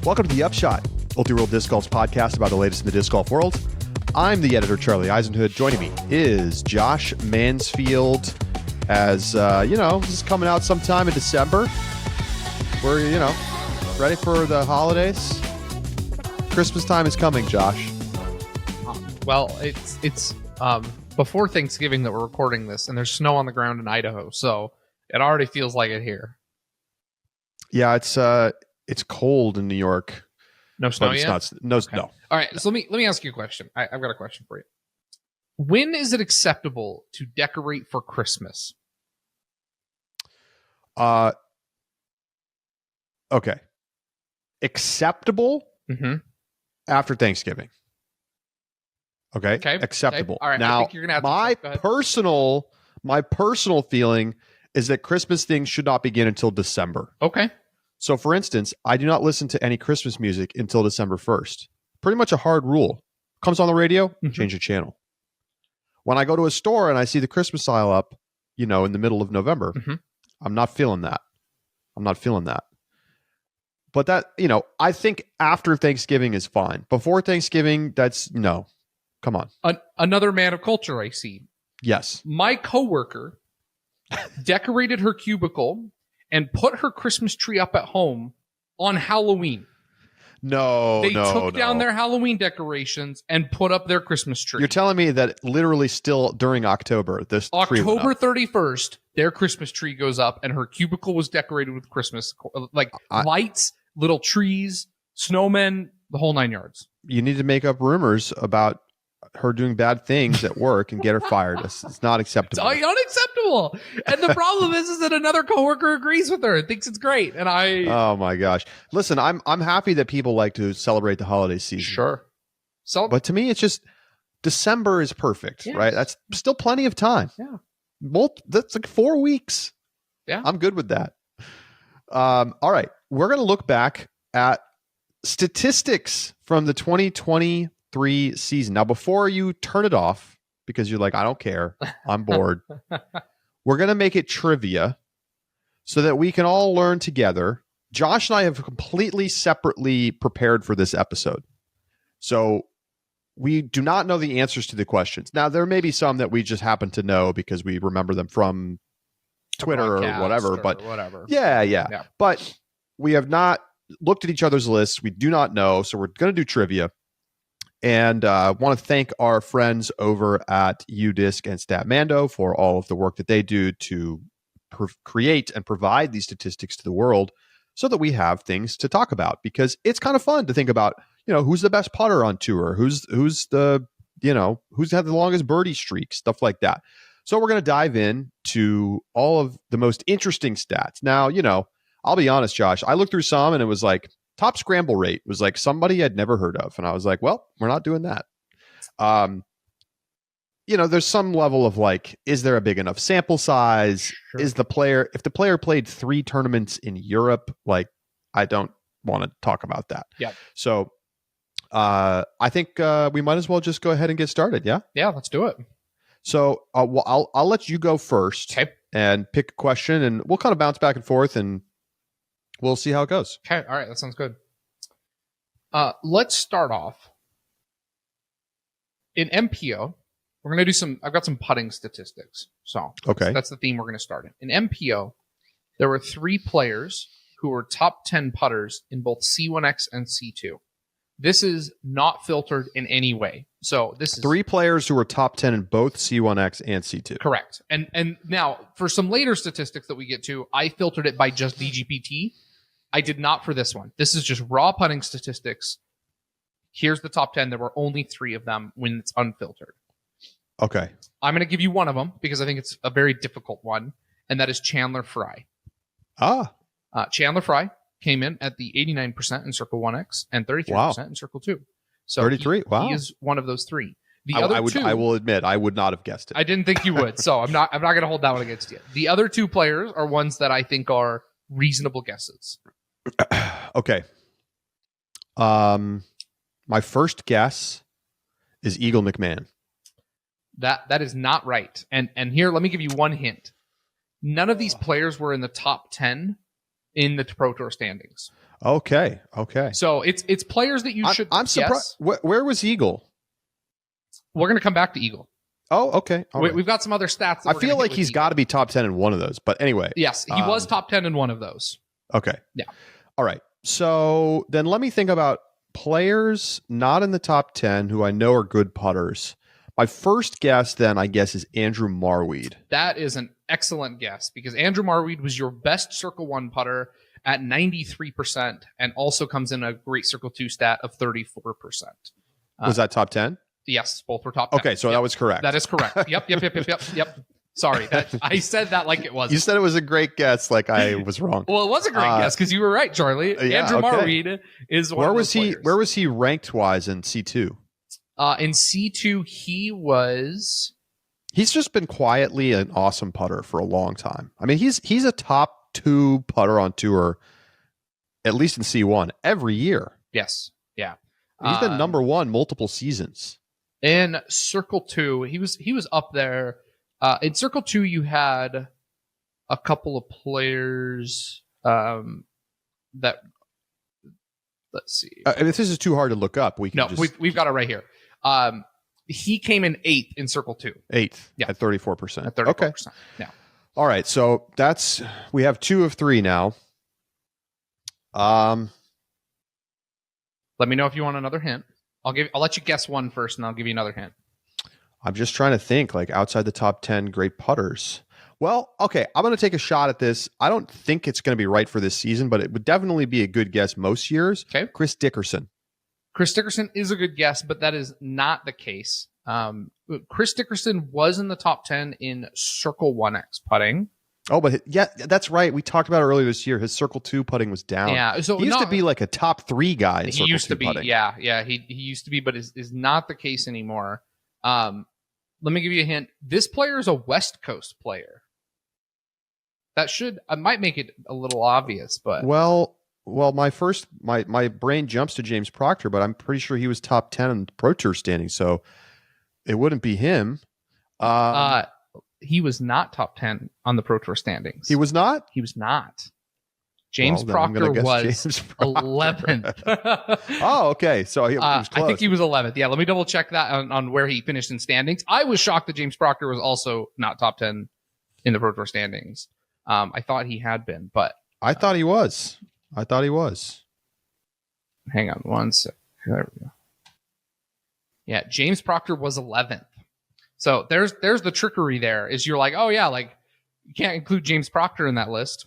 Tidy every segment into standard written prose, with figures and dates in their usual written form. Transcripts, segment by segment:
Welcome to the Upshot, multi-world disc golf podcast about the latest in the disc golf world. I'm the editor, Charlie Eisenhood. Joining me is Josh Mansfield. As, this is coming out sometime in December. We're, ready for the holidays. Christmas time is coming, Josh. Well, it's before Thanksgiving that we're recording this, and there's snow on the ground in Idaho, so it already feels like it here. Yeah, it's cold in New York. No snow yet? No. All right, so let me ask you a question. I've got a question for you. When is it acceptable to decorate for Christmas? Okay. Acceptable after Thanksgiving. Okay. Acceptable. Okay. All right. Now, I think you're gonna have my personal feeling is that Christmas things should not begin until December. Okay. So, for instance, I do not listen to any Christmas music until December 1st. Pretty much a hard rule. Comes on the radio, change the channel. When I go to a store and I see the Christmas aisle up, in the middle of November, I'm not feeling that. But that, I think after Thanksgiving is fine. Before Thanksgiving, no. Come on. Another man of culture, I see. Yes. My coworker decorated her cubicle and put her Christmas tree up at home on Halloween. They took down their Halloween decorations and put up their Christmas tree. You're telling me that literally still during October, October 31st, their Christmas tree goes up and her cubicle was decorated with Christmas, lights, little trees, snowmen, the whole 9 yards. You need to make up rumors about her doing bad things at work and get her fired. It's not acceptable. It's unacceptable. And the problem is that another coworker agrees with her and thinks it's great. And oh my gosh. Listen, I'm happy that people like to celebrate the holiday season. Sure. But to me, it's just December is perfect, right? That's still plenty of time. Yeah. That's like 4 weeks. Yeah. I'm good with that. All right. We're going to look back at statistics from the 2023 season. Now, before you turn it off, because you're like, I don't care, I'm bored, we're going to make it trivia so that we can all learn together. Josh and I have completely separately prepared for this episode. So we do not know the answers to the questions. Now, there may be some that we just happen to know because we remember them from Twitter or whatever. Whatever. Yeah. But we have not looked at each other's lists. We do not know. So we're going to do trivia. And I want to thank our friends over at UDisc and Statmando for all of the work that they do to create and provide these statistics to the world so that we have things to talk about, because it's kind of fun to think about, who's the best putter on tour, who's had the longest birdie streak, stuff like that. So we're going to dive in to all of the most interesting stats. Now, I'll be honest, Josh, I looked through some and it was like, top scramble rate was like somebody I'd never heard of. And I was like, well, we're not doing that. There's some level of like, is there a big enough sample size? Sure. If the player played 3 tournaments in Europe, like, I don't want to talk about that. Yeah. So I think we might as well just go ahead and get started. Yeah. Yeah. Let's do it. So I'll let you go first and pick a question, and we'll kind of bounce back and forth, and we'll see how it goes. Okay. All right. That sounds good. Let's start off. In MPO, we're going to do I've got some putting statistics. So that's the theme we're going to start in. In MPO, there were 3 players who were top 10 putters in both C1X and C2. This is not filtered in any way. So this is 3 players who were top 10 in both C1X and C2. Correct. And now for some later statistics that we get to, I filtered it by just DGPT. I did not for this one. This is just raw putting statistics. Here's the top 10. There were only 3 of them when it's unfiltered. Okay. I'm going to give you one of them because I think it's a very difficult one, and that is Chandler Fry. Chandler Fry came in at the 89% in Circle 1X and 33% in Circle 2. So 33? Wow. He is one of those 3. I will admit, I would not have guessed it. I didn't think you would, so I'm not going to hold that one against you. The other 2 players are ones that I think are reasonable guesses. Okay. My first guess is Eagle McMahon. That is not right. And here, let me give you one hint. None of these players were in the top 10 in the Pro Tour standings. Okay. So it's players that you should. I'm surprised. Where was Eagle? We're going to come back to Eagle. Oh, okay. We've got some other stats. I feel like he's got to be top 10 in one of those. But anyway. Yes, he was top 10 in one of those. Okay. Yeah. All right. So then let me think about players not in the top 10 who I know are good putters. My first guess then, I guess, is Andrew Marweed. That is an excellent guess because Andrew Marweed was your best Circle 1 putter at 93% and also comes in a great Circle 2 stat of 34%. Was that top 10? Yes, both were top 10. Okay, so that was correct. That is correct. Yep. Sorry, I said that like it was. You said it was a great guess, like I was wrong. Well, it was a great guess because you were right, Charlie. Yeah, Andrew Marweed is one of those players. Where was he ranked wise in C2? In C2, he's just been quietly an awesome putter for a long time. I mean, he's a top 2 putter on tour, at least in C1 every year. Yes, yeah. He's been number 1 multiple seasons. In Circle 2, he was up there. In Circle 2, you had a couple of players that. Let's see. If this is too hard to look up, we've got it right here. He came in 8th in Circle 2. 8th, yeah, at 34%. At 34%. Okay. Yeah. All right, so we have 2 of 3 now. Let me know if you want another hint. I'll let you guess one first, and I'll give you another hint. I'm just trying to think, like, outside the top 10 great putters. Well, okay, I'm going to take a shot at this. I don't think it's going to be right for this season, but it would definitely be a good guess most years. Okay. Chris Dickerson. Chris Dickerson is a good guess, but that is not the case. Chris Dickerson was in the top 10 in Circle 1X putting. Oh, but yeah, that's right. We talked about it earlier this year. His Circle 2 putting was down. Yeah, so he used to be like a top 3 guy in Circle 2 putting. Yeah, he used to be, but is not the case anymore. Let me give you a hint. This player is a West Coast player. I might make it a little obvious, but well, my brain jumps to James Proctor, but I'm pretty sure he was top 10 in Pro Tour standings, so it wouldn't be him. He was not top 10 on the Pro Tour standings. He was not? He was not. James Proctor was 11th. Oh, okay. So he was close. I think he was 11th. Yeah, let me double check that on where he finished in standings. I was shocked that James Proctor was also not top 10 in the Pro Tour standings. I thought he had been, but... I thought he was. Hang on one sec. There we go. Yeah, James Proctor was 11th. So there's the trickery there. Is you're like, oh yeah, like you can't include James Proctor in that list.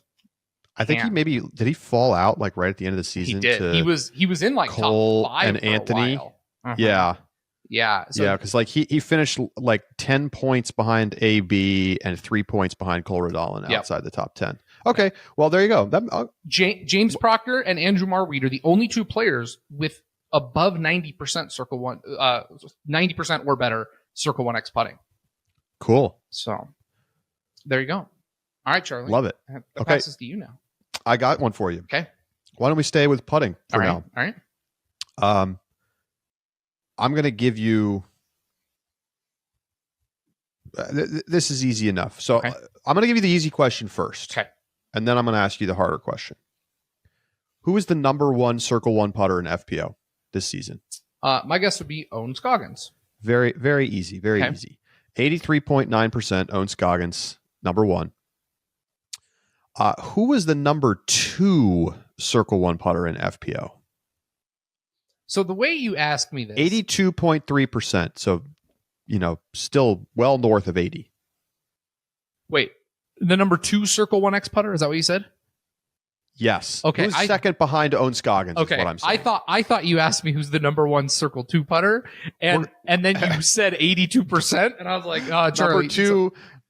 I think did he fall out like right at the end of the season? He did. He was in like Cole top 5 and for Anthony. A while. Uh-huh. Yeah. So, yeah, because like he finished like 10 points behind AB and 3 points behind Cole Redolin outside the top 10. Okay, well there you go. James Proctor and Andrew Marweed are the only 2 players with above 90% Circle 1, 90% or better Circle 1X putting. Cool. So there you go. All right, Charlie. Love it. That passes to you now. I got one for you. Okay. Why don't we stay with putting for now? All right. I'm going to give you. This is easy enough. So I'm going to give you the easy question first. Okay. And then I'm going to ask you the harder question. Who is the number 1 Circle 1 putter in FPO this season? My guess would be Owen Scoggins. Very, very easy. Very easy. 83.9% Owen Scoggins, number 1. Who was the number 2 Circle 1 putter in FPO? So the way you ask me this... 82.3%. So, still well north of 80. Wait, the number 2 Circle 1X putter? Is that what you said? Yes. Okay. Who's second behind Owen Scoggins? Okay. Is what I'm saying. I thought you asked me who's the number 1 Circle 2 putter, and then you said 82%, and I was like, oh, Charlie.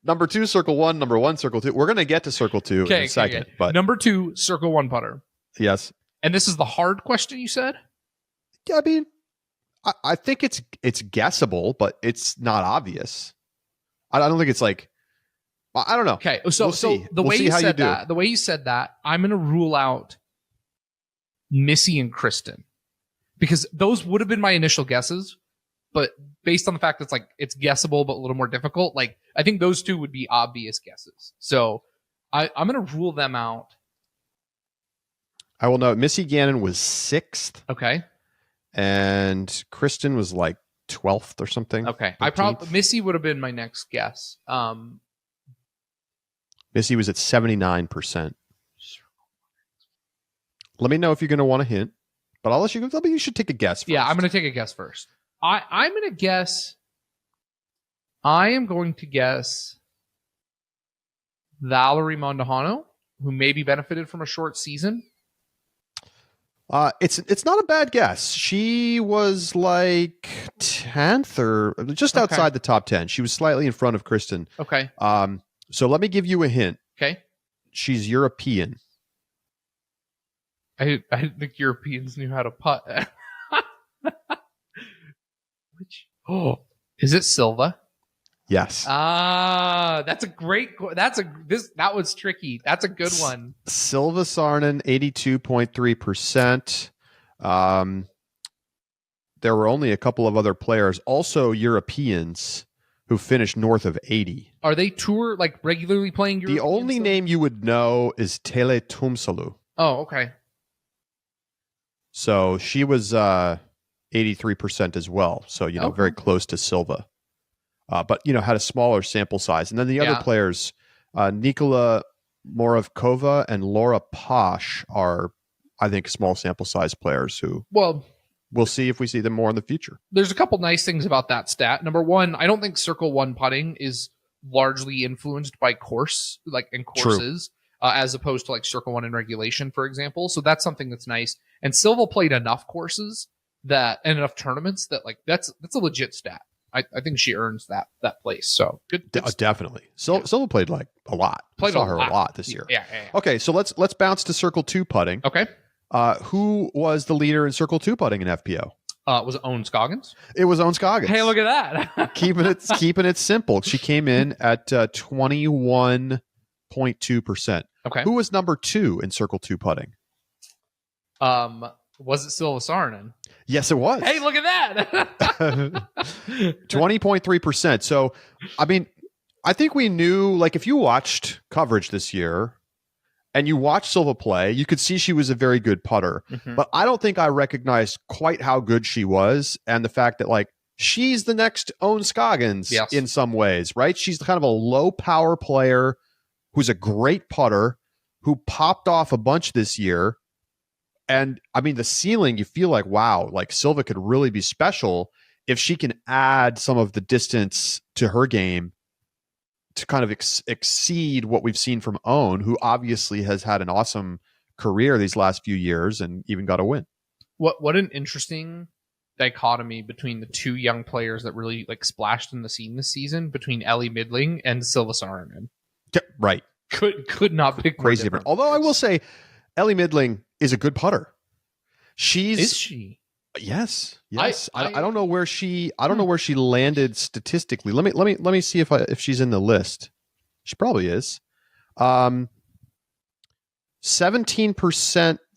Number 2 Circle 1, number 1 Circle 2. We're going to get to Circle 2 in a second. Okay. But number 2 Circle 1 putter. Yes. And this is the hard question you said? Yeah, I mean, I think it's guessable, but it's not obvious. I don't think it's like. I don't know. Okay, so the way you said that, I'm going to rule out Missy and Kristen because those would have been my initial guesses, but based on the fact that it's guessable but a little more difficult, like I think those 2 would be obvious guesses. So I'm going to rule them out. I will note Missy Gannon was 6th. Okay. And Kristen was like 12th or something. Okay. 13th. Missy would have been my next guess. Missy was at 79%. Let me know if you're going to want a hint, but I'll let you go. Tell me you should take a guess first. Yeah, I'm going to take a guess first. I'm going to guess. I am going to guess Valerie Mondahano, who maybe benefited from a short season. It's not a bad guess. She was like 10th or just outside the top 10. She was slightly in front of Kristen. Okay. So let me give you a hint. Okay. She's European. I didn't think Europeans knew how to putt. Is it Silva? Yes. That's a great. That was tricky. That's a good one. Silva Sarnen, 82.3%. There were only a couple of other players, also Europeans, who finished north of 80. Are they regularly playing European? The only name you would know is Tele Tumsalu. Oh, okay. So she was 83% as well. So, very close to Silva. But, had a smaller sample size. And then the other players, Nikola Moravkova and Laura Posh are, I think, small sample size players who we'll see if we see them more in the future. There's a couple nice things about that stat. Number one, I don't think Circle 1 putting is largely influenced by courses, as opposed to Circle 1 in regulation, for example. So that's something that's nice. And Silva played enough courses and enough tournaments that that's a legit stat. I think she earns that place. So good. Definitely. Silva played a lot. A lot this year. Yeah. Okay, so let's bounce to Circle 2 putting. Okay. Who was the leader in Circle 2 putting in FPO? Was it Owen Scoggins? It was Owen Scoggins. Hey, look at that. keeping it simple. She came in at 21.2%. Okay. Who was number 2 in Circle 2 putting? Was it Silva Sarnen? Yes, it was. Hey, look at that. 20.3%. So, I think we knew, if you watched coverage this year and you watched Silva play, you could see she was a very good putter. Mm-hmm. But I don't think I recognized quite how good she was, and the fact that, she's the next Owen Scoggins in some ways, right? She's kind of a low-power player who's a great putter who popped off a bunch this year. And the ceiling, you feel wow, Silva could really be special if she can add some of the distance to her game to kind of exceed what we've seen from Owen, who obviously has had an awesome career these last few years and even got a win. What an interesting dichotomy between the two young players that really splashed in the scene this season, between Ellie Midling and Silva Sarnen. Yeah, right. Could not be crazy different. Although I will say, Ellie Midling is a good putter. Is she? Yes. I don't know where she landed statistically. Let me see if she's in the list. She probably is. 17%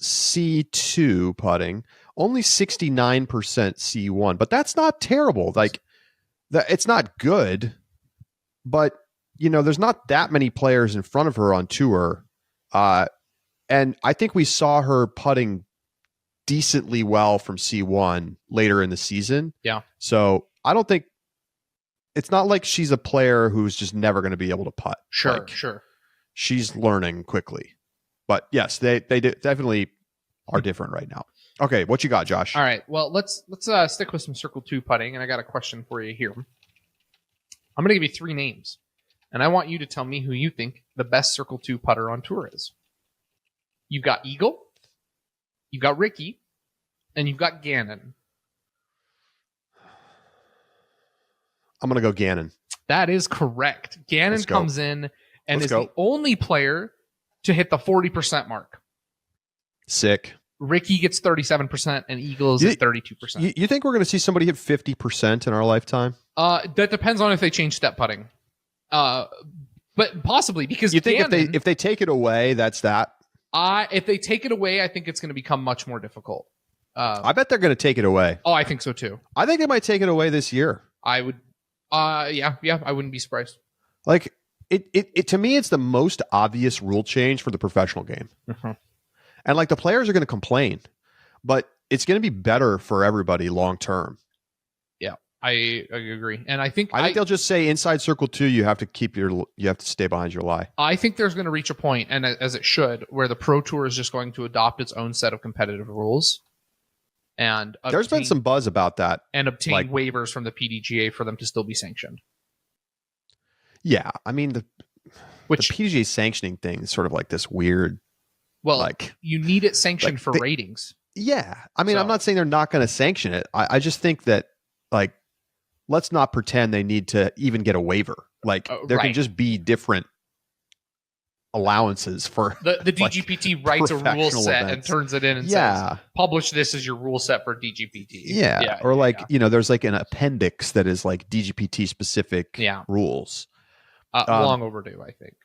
C2 putting, only 69% C1, but that's not terrible. It's not good, but there's not that many players in front of her on tour. And I think we saw her putting decently well from C1 later in the season. Yeah. So I don't think it's not like she's a player who's just never going to be able to putt. Sure. She's learning quickly. But yes, they definitely are different right now. Okay, what you got, Josh? All right. Well, let's stick with some Circle 2 putting, and I got a question for you here. I'm going to give you 3 names, and I want you to tell me who you think the best Circle 2 putter on tour is. You've got Eagle, you've got Ricky, and you've got Gannon. I'm going to go Gannon. That is correct. Gannon comes in and is the only player to hit the 40% mark. Sick. Ricky gets 37% and Eagle is at 32%. You think we're going to see somebody hit 50% in our lifetime? That depends on if they change step putting. But possibly, because you think if they take it away, that's that? If they take it away, I think it's going to become much more difficult. I bet they're going to take it away. Oh, I think so too. I think they might take it away this year. I would. Yeah, I wouldn't be surprised. It to me, it's the most obvious rule change for the professional game. Mm-hmm. And like the players are going to complain, but it's going to be better for everybody long term. Yeah, I agree. And I think they'll just say inside circle 2, you have to stay behind your lie. I think there's going to reach a point, and as it should, where the Pro Tour is just going to adopt its own set of competitive rules. And there's been some buzz about that. And obtain waivers from the PDGA for them to still be sanctioned. Yeah, I mean, the PDGA sanctioning thing is sort of like this weird... Well, you need it sanctioned for ratings. Yeah. I mean, I'm not saying they're not going to sanction it. I just think that, like, let's not pretend they need to even get a waiver. Like, there can just be different allowances for the DGPT writes a rule set and turns it in and says, publish this as your rule set for DGPT. Yeah. Or there's like an appendix that is like DGPT specific rules. Long overdue, I think.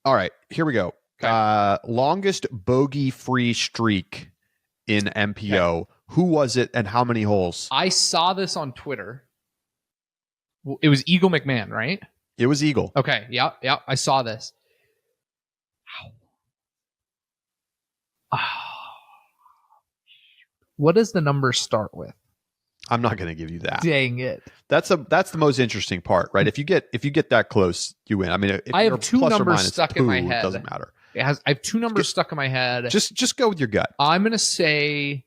All right, here we go. Okay. Longest bogey-free streak in MPO. Okay. Who was it and how many holes? I saw this on Twitter. It was Eagle McMahon, right? It was Eagle. Okay, yeah, I saw this. What does the number start with? I'm not going to give you that. Dang it. That's the most interesting part, right? If you get that close, you win. I mean, if I have two numbers stuck in my head. It doesn't matter. I have two numbers stuck in my head. Just go with your gut. I'm going to say,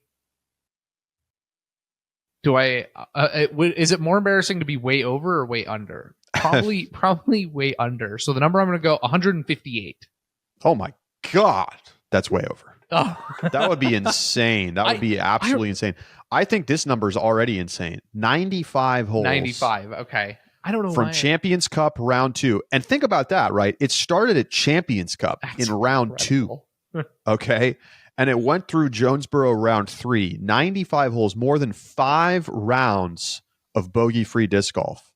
is it more embarrassing to be way over or way under? Probably way under. So the number I'm going to go 158. Oh my God. That's way over. Oh. That would be insane. That would be absolutely insane. I think this number is already insane. 95 holes. 95. Okay. I don't know from Champions Cup round 2. And think about that, right? It started at Champions Cup in round 2. Okay. And it went through Jonesboro round 3. 95 holes, more than 5 rounds of bogey-free disc golf.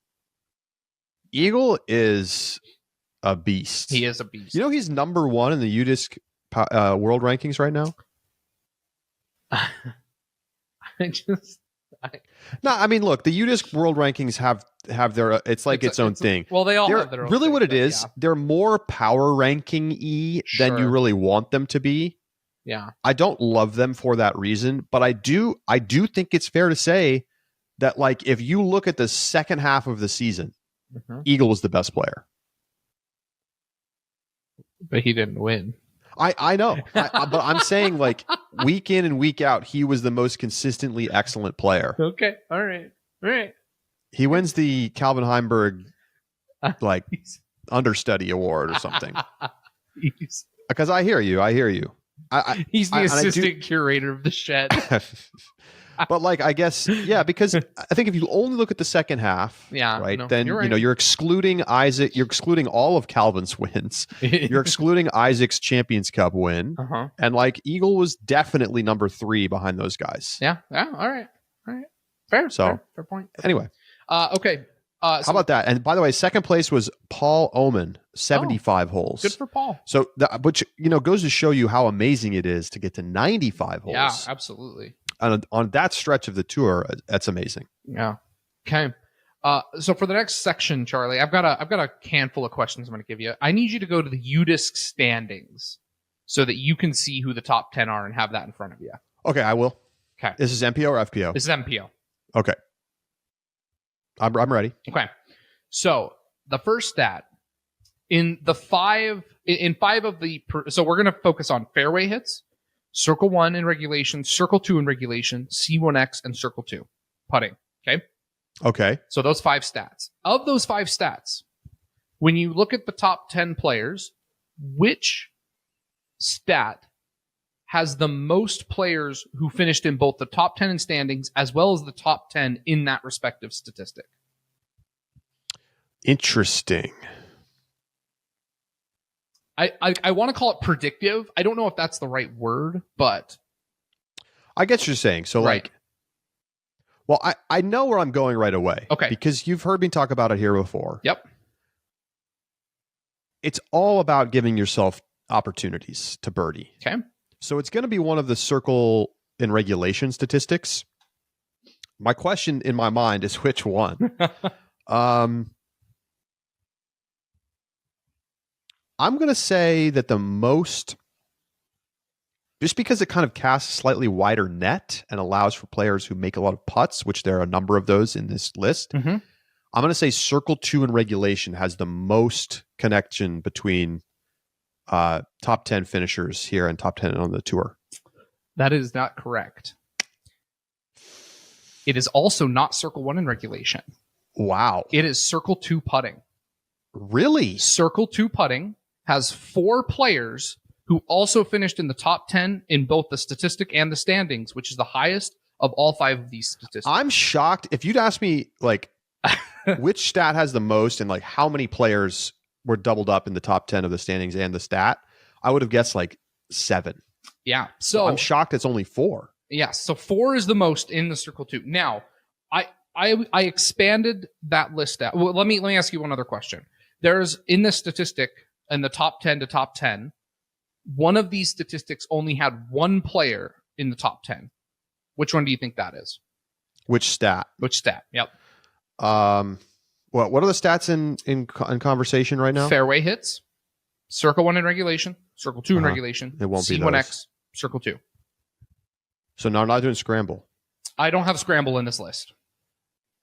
Eagle is a beast. He is a beast. You know he's number 1 in the UDisc world rankings right now? I mean, look, the UDisc world rankings have their it's its own thing. Well, they all have their own really thing, what it is. Yeah. They're more power ranking-y than you really want them to be. Yeah. I don't love them for that reason, but I do think it's fair to say that, like, if you look at the second half of the season, Eagle was the best player. But he didn't win. I know, but I'm saying, like, week in and week out, he was the most consistently excellent player. Okay, all right. He wins the Calvin Heimberg, like, understudy award or something. Because I hear you. He's the assistant curator of the shed. But, like, I guess, because I think if you only look at the second half, right, then you're excluding Isaac, you're excluding all of Calvin's wins, you're excluding Isaac's Champions Cup win, and, like, Eagle was definitely number 3 behind those guys. Yeah, all right, fair point. Anyway, okay. How about that? And by the way, second place was Paul Oman, 75 holes. Good for Paul. So, which goes to show you how amazing it is to get to 95 holes. Yeah, absolutely. On that stretch of the tour, that's amazing. Yeah. Okay. So for the next section, Charlie, I've got a handful of questions I'm going to give you. I need you to go to the UDisc standings so that you can see who the top 10 are and have that in front of you. Okay, I will. Okay. This is MPO or FPO? This is MPO. Okay. I'm ready. Okay. So the first stat in five of the so we're going to focus on fairway hits, Circle 1 in regulation, Circle 2 in regulation, C1X, and Circle 2 putting. Okay. So those 5 stats. Of those 5 stats, when you look at the top 10 players, which stat has the most players who finished in both the top 10 in standings as well as the top 10 in that respective statistic? Interesting. I want to call it predictive. I don't know if that's the right word, but I get what you're saying. So, like, well, I know where I'm going right away. Okay. Because you've heard me talk about it here before. Yep. It's all about giving yourself opportunities to birdie. Okay. So it's going to be one of the circle in regulation statistics. My question in my mind is which one? I'm going to say that the most just because it kind of casts a slightly wider net and allows for players who make a lot of putts, which there are a number of those in this list. Mm-hmm. I'm going to say Circle 2 in regulation has the most connection between top 10 finishers here and top 10 on the tour. That is not correct. It is also not Circle 1 in regulation. Wow. It is Circle 2 putting. Really? Circle 2 putting has 4 players who also finished in the top 10 in both the statistic and the standings, which is the highest of all 5 of these statistics. I'm shocked. If you'd asked me, like, which stat has the most and, like, how many players were doubled up in the top 10 of the standings and the stat, I would have guessed, like, 7. Yeah. So I'm shocked it's only 4. Yeah. So 4 is the most in the Circle 2. Now, I expanded that list out. Well, let me ask you one other question. There's, in this statistic, in the top 10 to top 10, one of these statistics only had 1 player in the top 10. Which one do you think that is? Which stat? Which stat? Yep. What are the stats in conversation right now? Fairway hits, Circle 1 in regulation, Circle 2 in regulation, it won't be C1X, Circle 2. So now I'm not doing scramble. I don't have scramble in this list.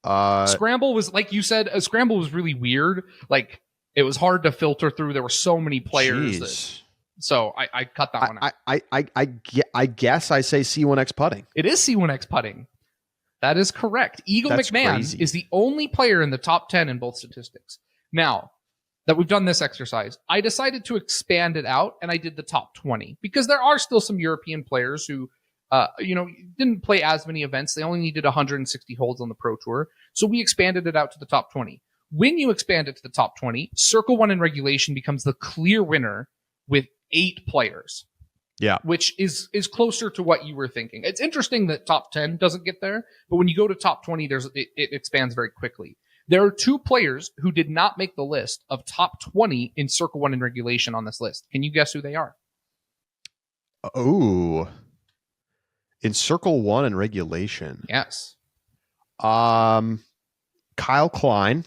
Scramble was, like you said, scramble was really weird. Like, it was hard to filter through. There were so many players. So I cut that one out. I guess I say C1X putting. It is C1X putting. That is correct. That's McMahon crazy. is the only player in the top 10 in both statistics. Now that we've done this exercise, I decided to expand it out, and I did the top 20 because there are still some European players who, didn't play as many events. They only needed 160 holes on the Pro Tour. So we expanded it out to the top 20. When you expand it to the top 20, Circle 1 in regulation becomes the clear winner with 8 players. Yeah. Which is closer to what you were thinking. It's interesting that top 10 doesn't get there, but when you go to top 20, it expands very quickly. There are 2 players who did not make the list of top 20 in Circle 1 in regulation on this list. Can you guess who they are? Oh. In Circle 1 in regulation. Yes. Kyle Klein.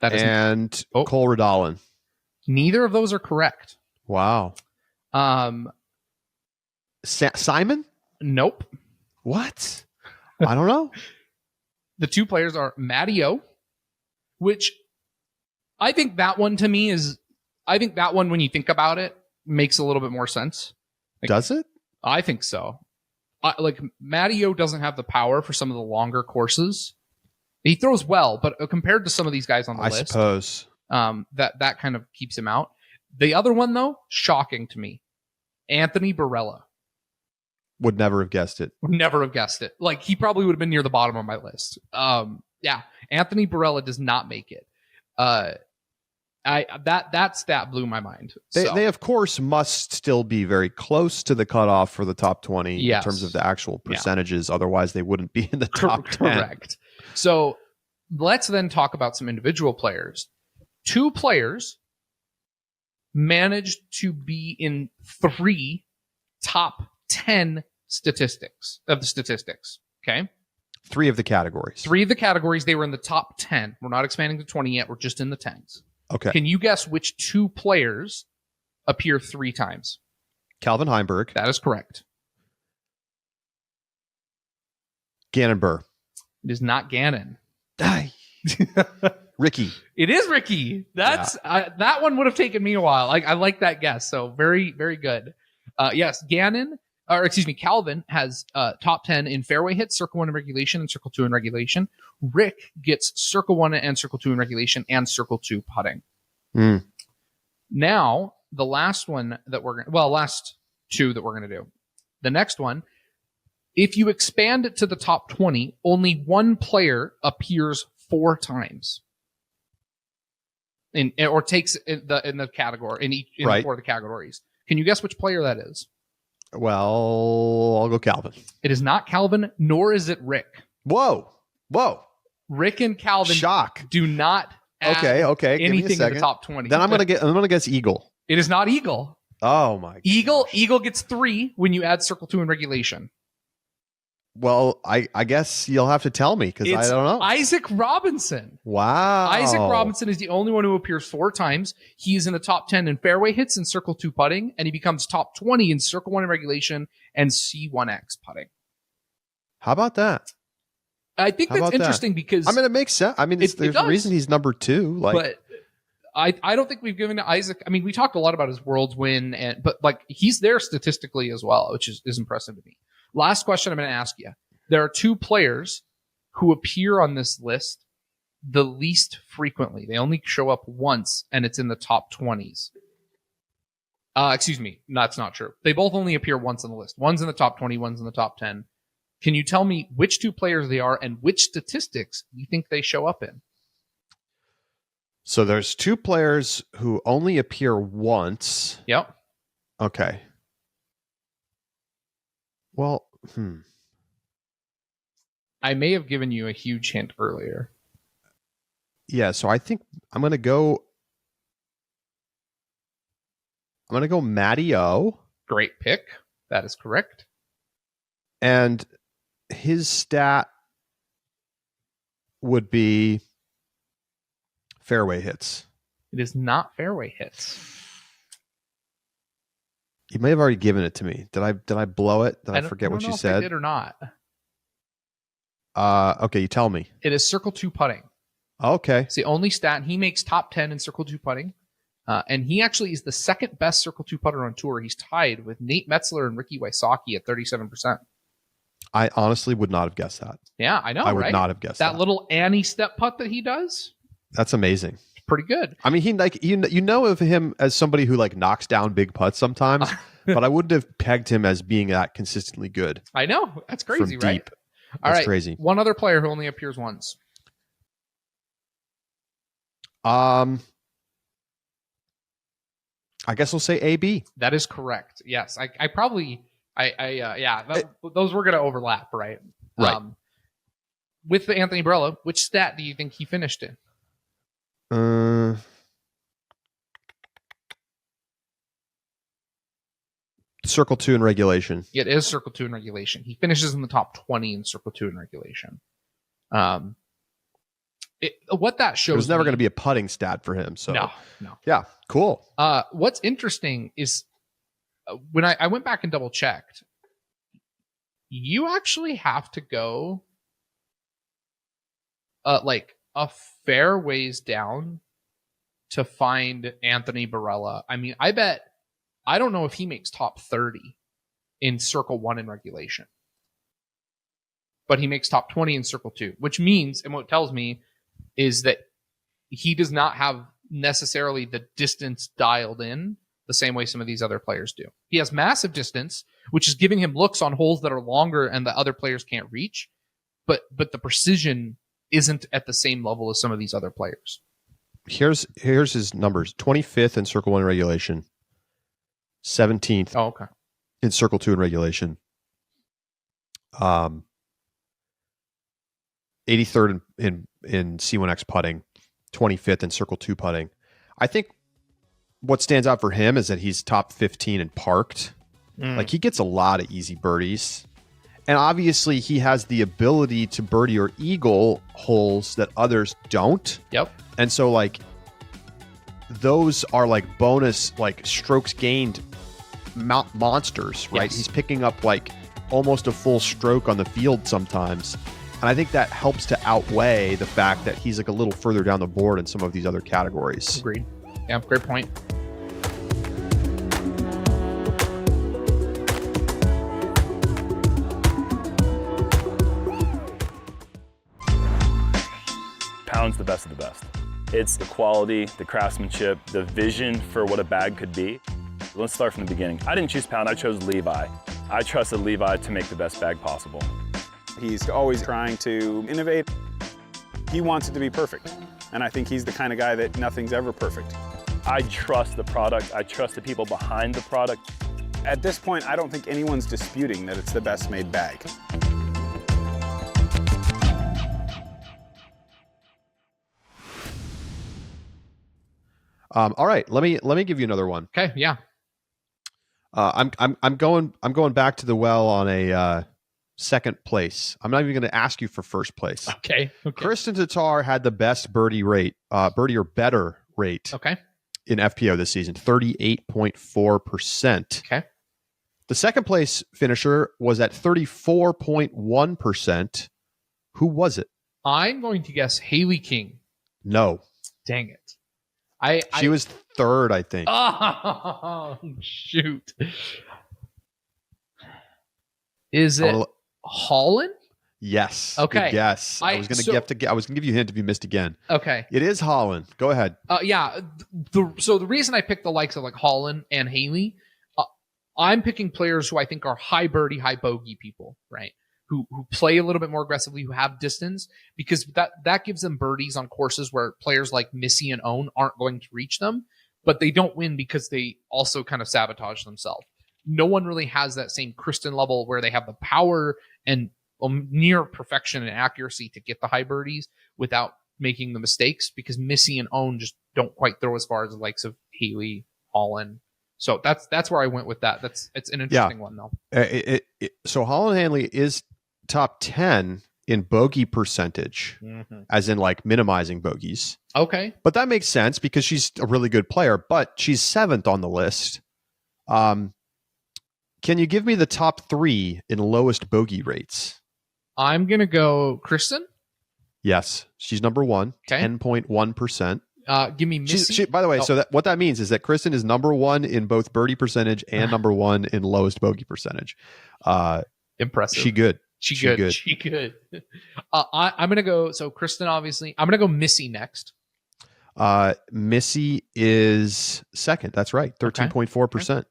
And Cole Redolin. Neither of those are correct. Wow. Simon? Nope. What? I don't know. The 2 players are Matty O, which I think that one to me is, when you think about it, makes a little bit more sense. Like, does it? I think so. Matty O doesn't have the power for some of the longer courses. He throws well, but compared to some of these guys on the list, I suppose that kind of keeps him out. The other one, though, shocking to me, Anthony Barella. Would never have guessed it. Would never have guessed it. Like, he probably would have been near the bottom of my list. Yeah, Anthony Barella does not make it. That stat blew my mind. They of course must still be very close to the cutoff for the top 20 yes. in terms of the actual percentages. Yeah. Otherwise, they wouldn't be in the top 10. Correct. So let's then talk about some individual players. 2 players managed to be in 3 top 10 statistics. Okay. 3 of the categories. 3 of the categories. They were in the top 10. We're not expanding to 20 yet. We're just in the 10s. Okay. Can you guess which 2 players appear 3 times? Calvin Heimberg. That is correct. Gannon Burr. It is not Gannon. Ricky. It is Ricky. That's that one would have taken me a while. I like that guess. So very, very good. Yes, Calvin has top 10 in fairway hits, Circle 1 in regulation, and Circle 2 in regulation. Rick gets Circle 1 and Circle 2 in regulation and Circle 2 putting. Now, the last one that last 2 that we're going to do. The next one, if you expand it to the top 20, only 1 player appears 4 times. Or takes in the category, in right. 4 of the categories. Can you guess which player that is? Well, I'll go Calvin. It is not Calvin, nor is it Rick. Whoa. Rick and Calvin do not add anything in the top 20. Then I'm gonna guess Eagle. It is not Eagle. Oh my Eagle gets 3 when you add Circle 2 in regulation. Well, I guess you'll have to tell me because I don't know. Isaac Robinson. Wow. Isaac Robinson is the only one who appears 4 times. He's in the top 10 in fairway hits and circle 2 putting, and he becomes top 20 in circle 1 in regulation and C1X putting. How about that? I think that's interesting because... I mean, it makes sense. I mean, there's a reason he's number 2. But I don't think we've given to Isaac... I mean, we talked a lot about his Worlds win, but like he's there statistically as well, which is impressive to me. Last question I'm going to ask you. There are 2 players who appear on this list the least frequently. They only show up once, and it's in the top 20s. Excuse me. That's not true. They both only appear once on the list. One's in the top 20, one's in the top 10. Can you tell me which 2 players they are and which statistics you think they show up in? So there's 2 players who only appear once. Yep. Okay. Well, I may have given you a huge hint earlier. Yeah, so I think I'm going to go Matty O. Great pick. That is correct. And his stat would be fairway hits. It is not fairway hits. You may have already given it to me. Did I blow it? Did I forget what you said? If I did or not. Okay, you tell me. It is circle 2 putting. Okay. It's the only stat. He makes top 10 in circle 2 putting. And he actually is the second best circle 2 putter on tour. He's tied with Nate Metzler and Ricky Wysocki at 37%. I honestly would not have guessed that. Yeah, I know. I would not have guessed that. That little Annie step putt that he does. That's amazing. Pretty good. I mean, he you know of him as somebody who like knocks down big putts sometimes, but I wouldn't have pegged him as being that consistently good. I know. That's crazy, right? Deep. That's crazy. One other player who only appears once. I guess we'll say AB. That is correct. Yes. Those were going to overlap, right? Right. With the Anthony Barella, which stat do you think he finished in? Circle 2 in regulation. It is circle 2 in regulation. He finishes in the top 20 in circle 2 in regulation. What that shows, there's never going to be a putting stat for him. So no. Yeah, cool. What's interesting is when I went back and double checked, you actually have to go like a fair ways down to find Anthony Barella. I mean, I don't know if he makes top 30 in circle 1 in regulation, but he makes top 20 in circle 2, which means, and what it tells me is that he does not have necessarily the distance dialed in the same way some of these other players do. He has massive distance, which is giving him looks on holes that are longer and the other players can't reach, but the precision isn't at the same level as some of these other players. Here's his numbers. 25th in circle 1 in regulation. 17th in circle 2 in regulation. 83rd in C1X putting. 25th in circle 2 putting. I think what stands out for him is that he's top 15 in parked. Like he gets a lot of easy birdies. And obviously he has the ability to birdie or eagle holes that others don't. Yep. And so like those are like bonus, like strokes gained monsters, right? Yes. He's picking up like almost a full stroke on the field sometimes. And I think that helps to outweigh the fact that he's like a little further down the board in some of these other categories. Agreed. Yeah, great point. Pound's the best of the best. It's the quality, the craftsmanship, the vision for what a bag could be. Let's start from the beginning. I didn't choose Pound, I chose Levi. I trusted Levi to make the best bag possible. He's always trying to innovate. He wants it to be perfect. And I think he's the kind of guy that nothing's ever perfect. I trust the product. I trust the people behind the product. At this point, I don't think anyone's disputing that it's the best made bag. All right, let me give you another one. Okay, yeah. I'm going back to the well on a second place. I'm not even going to ask you for first place. Okay. Kristen Tatar had the best birdie or better rate. Okay. In FPO this season, 38.4%. Okay. The second place finisher was at 34.1%. Who was it? I'm going to guess Haley King. No. Dang it. She was third, I think. Oh, shoot. Is it Holland? Yes. Okay. Yes. I was going to give you a hint if you missed again. Okay. It is Holland. Go ahead. Yeah. So the reason I picked the likes of like Holland and Haley, I'm picking players who I think are high birdie, high bogey people, right? Who play a little bit more aggressively, who have distance, because that gives them birdies on courses where players like Missy and Own aren't going to reach them, but they don't win because they also kind of sabotage themselves. No one really has that same Kristen level where they have the power and near perfection and accuracy to get the high birdies without making the mistakes, because Missy and Own just don't quite throw as far as the likes of Haley, Holland. So that's where I went with that. It's an interesting one though. So Holland Hanley is top 10 in bogey percentage, as in like minimizing bogeys. Okay. But that makes sense because she's a really good player, but she's 7th on the list. Can you give me the top 3 in lowest bogey rates? I'm going to go Kristen. Yes. She's number 1, okay. 10.1%. Give me Missy. By the way, so what that means is that Kristen is number 1 in both birdie percentage and number 1 in lowest bogey percentage. Impressive. She good. She good. I'm going to go. So Kristen, obviously, I'm going to go Missy next. Missy is second. That's right. 13.4%. Okay.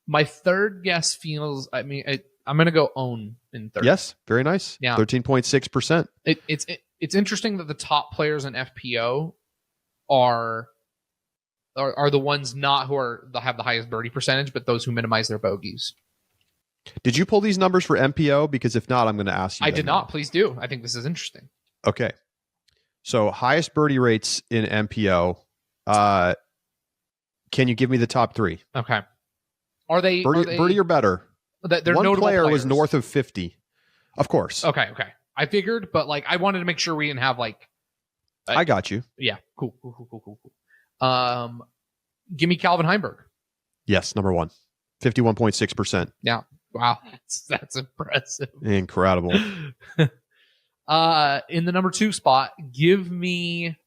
My third guess feels, I'm going to go Own in third. Yes. Very nice. Yeah. 13.6%. It's interesting that the top players in FPO are the ones not who have the highest birdie percentage, but those who minimize their bogeys. Did you pull these numbers for MPO? Because if not, I'm going to ask you. I did not. Please do. I think this is interesting. Okay. So highest birdie rates in MPO. Can you give me the top 3? Okay. Are they birdie or better? They're one player players. Was north of 50. Of course. Okay. I figured, but like I wanted to make sure we didn't have like. I got you. Yeah. Cool. Give me Calvin Heimberg. Yes, number 1. 51.6%. Yeah. Wow. That's impressive. Incredible. In the number 2 spot, give me.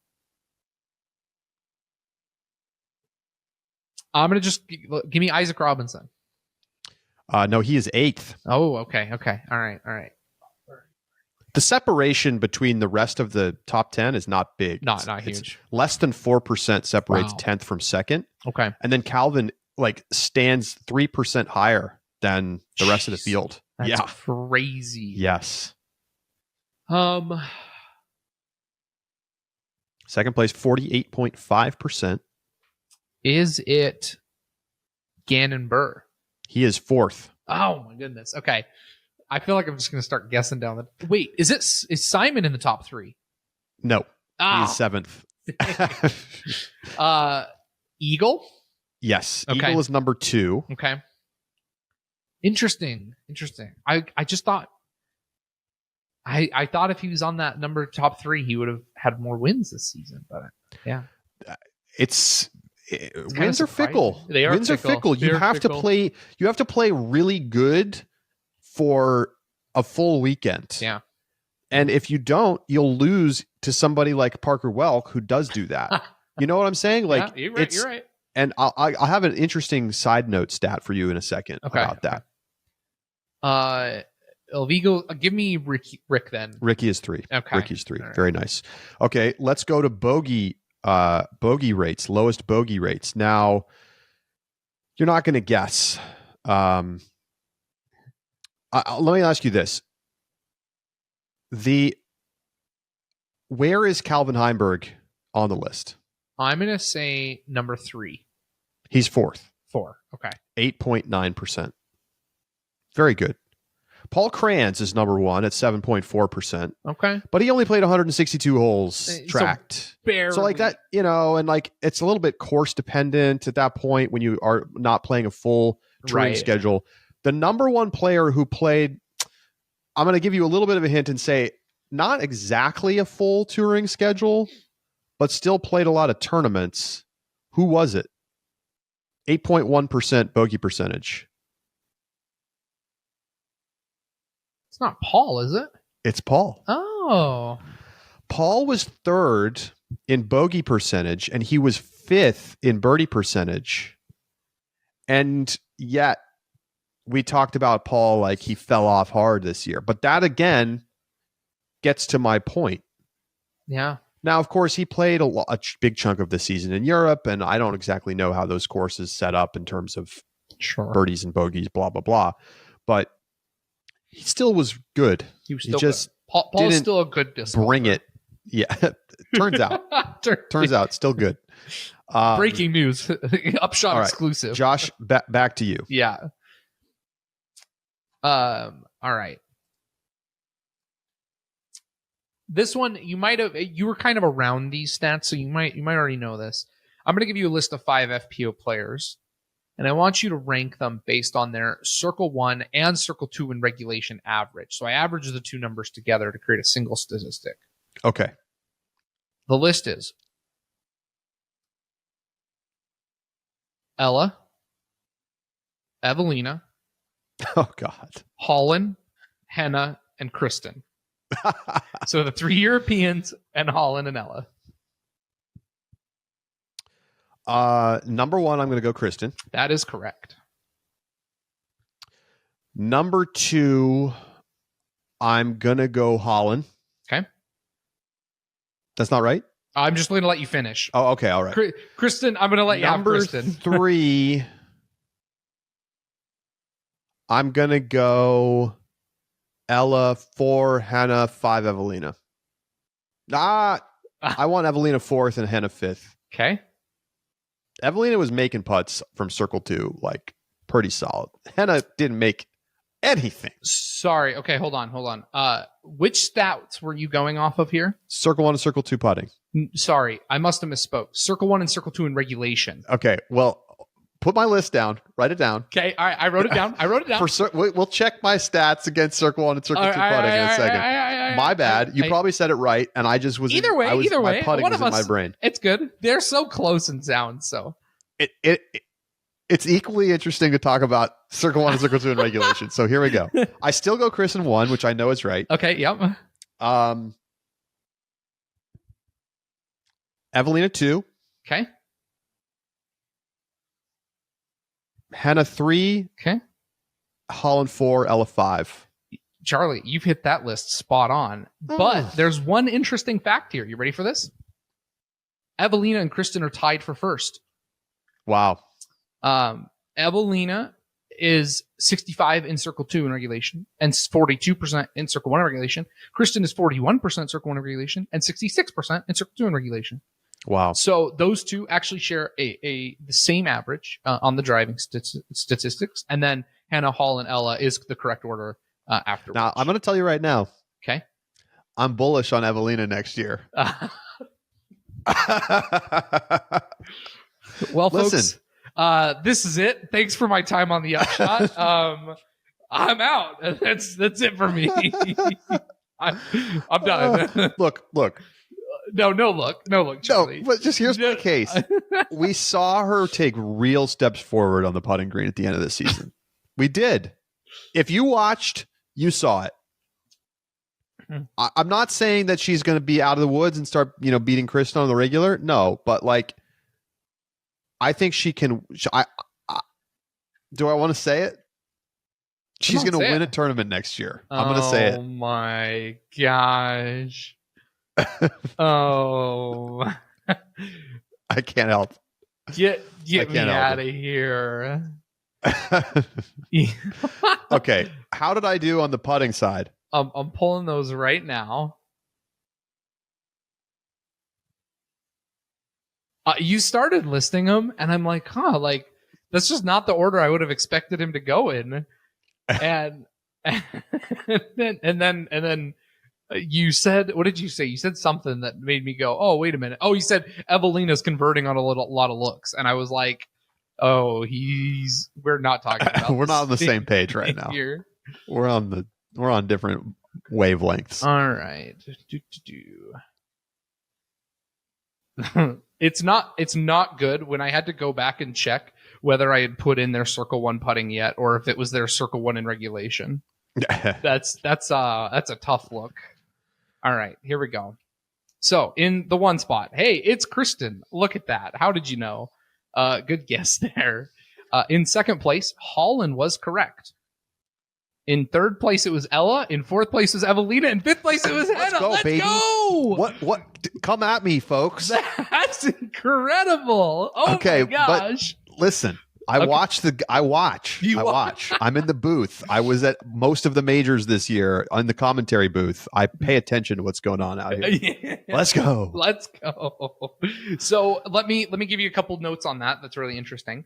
I'm going to just give me Isaac Robinson. No, he is 8th. Oh, okay. All right. The separation between the rest of the top 10 is not big. Not huge. Less than 4% separates 10th from second. Okay. And then Calvin stands 3% higher than the rest of the field. That's crazy. Yes. Second place, 48.5%. Is it Gannon Burr? He is 4th. Oh my goodness. Okay. I feel like I'm just going to start guessing down the. Wait, is Simon in the top 3? No. He is 7th. Eagle? Yes. Okay. Eagle is number 2. Okay. Interesting. I just thought I thought if he was on that number top 3, he would have had more wins this season. But yeah, wins are fickle. They are. Wins are fickle. You have to play. You have to play really good for a full weekend. Yeah. And if you don't, you'll lose to somebody like Parker Welk, who does do that. You know what I'm saying? Like, yeah, you're right. And I'll have an interesting side note stat for you in a second about that. Elvigo, give me Rick then. Ricky is 3. Okay. Ricky's 3. Right. Very nice. Okay, let's go to bogey rates, lowest bogey rates. Now, you're not going to guess. Let me ask you this. Where is Calvin Heimberg on the list? I'm going to say number 3. He's 4th. 4. Okay. 8.9%. Very good. Paul Kranz is number 1 at 7.4%. Okay. But he only played 162 holes tracked. So like that, and like it's a little bit course dependent at that point when you are not playing a full touring schedule. The number 1 player who played I'm going to give you a little bit of a hint and say not exactly a full touring schedule, but still played a lot of tournaments. Who was it? 8.1% bogey percentage. It's not Paul, is it? It's Paul. Oh. Paul was third in bogey percentage, and he was fifth in birdie percentage. And yet, we talked about Paul like he fell off hard this year. But that, again, gets to my point. Yeah. Now, of course, he played a big chunk of the season in Europe, and I don't exactly know how those courses set up in terms of birdies and bogeys, blah, blah, blah. But he still was good. He was still just good. Paul's still a good disc bring golfer. It. Yeah. Turns out, still good. Breaking news. Upshot right. exclusive. Josh, back to you. Yeah. All right. This one, you were kind of around these stats, so you might already know this. I'm going to give you a list of 5 FPO players, and I want you to rank them based on their Circle 1 and Circle 2 in regulation average. So I average the two numbers together to create a single statistic. Okay. The list is Ella, Evelina, oh God, Holland, Henna, and Kristen. So the 3 Europeans and Holland and Ella. Number 1, I'm going to go Kristen. That is correct. Number 2, I'm going to go Holland. Okay. That's not right? I'm just going to let you finish. Oh, okay. All right. Kristen, I'm going to let you have Kristen. Number 3, I'm going to go Ella, 4, Hannah, 5, Evelina. I want Evelina 4th and Hannah 5th. Okay. Evelina was making putts from Circle 2, like, pretty solid. Hannah didn't make anything. Sorry. Okay, hold on. Which stats were you going off of here? Circle 1 and Circle 2 putting. Sorry, I must have misspoke. Circle 1 and Circle 2 in regulation. Okay, well, put my list down. Write it down. Okay, all right, I wrote it down. We'll check my stats against Circle 1 and Circle 2 putting in a second. My bad. You probably said it right, and I just was... Either way, my putting was in my brain. It's good. They're so close in sound, so... It's equally interesting to talk about Circle 1 and Circle 2 in regulation. So here we go. I still go Kristen 1, which I know is right. Okay, yep. Evelina 2. Okay. Hannah 3. Okay. Holland 4, Ella 5. Charlie, you've hit that list spot on. But there's one interesting fact here. You ready for this? Evelina and Kristen are tied for first. Wow. Evelina is 65 in Circle 2 in regulation and 42% in Circle 1 in regulation. Kristen is 41% Circle 1 in regulation and 66% in Circle 2 in regulation. Wow. So those two actually share the same average on the driving statistics. And then Hannah, Hall, and Ella is the correct order afterwards. Now, I'm going to tell you right now. Okay. I'm bullish on Evelina next year. Well, folks, this is it. Thanks for my time on the Upshot. I'm out. That's it for me. I'm done. Look. No look, Charlie. No, but just here's my case. We saw her take real steps forward on the putting green at the end of the season. We did. If you watched, you saw it. I'm not saying that she's going to be out of the woods and start, beating Kristen on the regular. No, but I think she can. Do I want to say it? She's going to win a tournament next year. I'm going to say it. Oh my gosh. Oh. I can't help. Get me out of here. Okay. How did I do on the putting side? I'm pulling those right now. You started listing them, and I'm like, that's just not the order I would have expected him to go in. And then you said, what did you say? You said something that made me go, oh, wait a minute. Oh, you said Evelina's converting on a lot of looks, and I was like, oh, we're not talking about. We're not on the same page right now. Here. We're on the We're on different wavelengths. All right. It's not good when I had to go back and check whether I had put in their circle one putting yet, or if it was their circle one in regulation. That's a tough look. All right, here we go. So in the one spot, hey, it's Kristen. Look at that. How did you know? Good guess there. In second place, Holland was correct. In third place, it was Ella. In fourth place was Evelina. In fifth place, it was Hannah. Let's baby. Go! What? Come at me, folks. That's incredible. Oh okay, my gosh. But listen, I watch. I'm in the booth. I was at most of the majors this year on the commentary booth. I pay attention to what's going on out here. Let's go. Let's go. So let me give you a couple notes on that. That's really interesting.